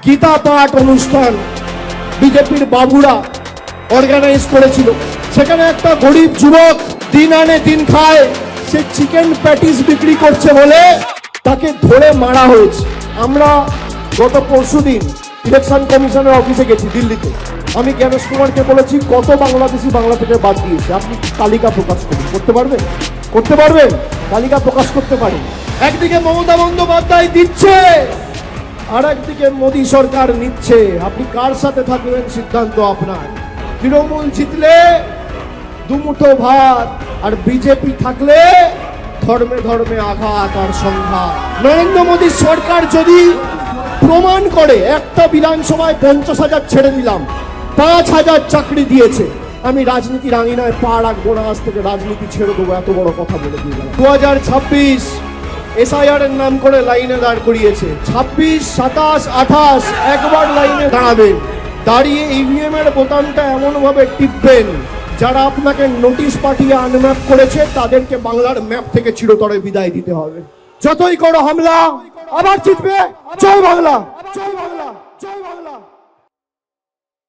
গীতা পাঠ অনুষ্ঠান বিজেপির বাবুরা অর্গানাইজ করেছিল। সেখানে একটা গরিব যুবক দিন আনে দিন খায়, সে চিকেন প্যাটিস বিক্রি করছে বলে তাকে ধরে মারা হয়েছে। আমরা গত পরশুদিন ইলেকশন কমিশনের অফিসে গেছি দিল্লিতে। আমি জ্ঞানেশ কুমারকে বলেছি কত বাংলাদেশি বাংলা থেকে বাদ দিয়েছে, আপনি তালিকা প্রকাশ করুন। করতে পারবেন? করতে পারবেন? তালিকা প্রকাশ করতে পারেন। একদিকে মমতা বন্দ্যোপাধ্যায় দিচ্ছে, আর একদিকে মোদী সরকার নিচ্ছে। আপনি কার সাথে থাকবেন সিদ্ধান্ত আপনার। তৃণমূল জিতলে দুমুঠো ভাত, আর বিজেপি থাকলে ধর্মে ধর্মে আঘাত আর সংঘাত। নরেন্দ্র মোদী সরকার যদি প্রমাণ করে একটা বিধানসভায় 50,000 ছেড়ে দিলাম, 5,000 চাকরি দিয়েছে, আমি রাজনীতির আঙিনায় পা রাখবো না, আজ থেকে রাজনীতি ছেড়ে দেবো, এত বড় কথা বলে দিয়ে গেলাম। 2026 SIR এর নাম করে লাইনে দাঁড় করিয়েছে। 26, 27, 28 একবার লাইনে দাঁড়াবেন, দাঁড়িয়ে EVM এর বোতামটা এমন ভাবে টিপবেন যারা আপনাকে নোটিশ পাঠিয়ে আনম্যাপ করেছে তাদেরকে বাংলার ম্যাপ থেকে চিরতরে বিদায় দিতে হবে। যতই করো হামলা, আবার জিতবে। জয় বাংলা, জয় বাংলা, জয় বাংলা।